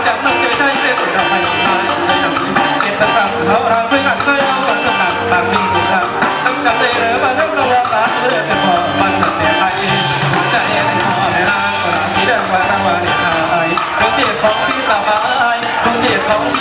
จากมันเจอใจเสียสุดเราไปตายไม่ทำเก็บตะกั่งเขาเราไม่หันเคยเอากันตะกั่งตามวิ่งสุดทางทั้งจำเลยหรือมาทั้งระวังรักเลือกกันพอมันจะเสียใจใจในพอในร่างก็รักที่เดินว่าตะวันในทายคนที่ของพี่สบายคนที่ของพี่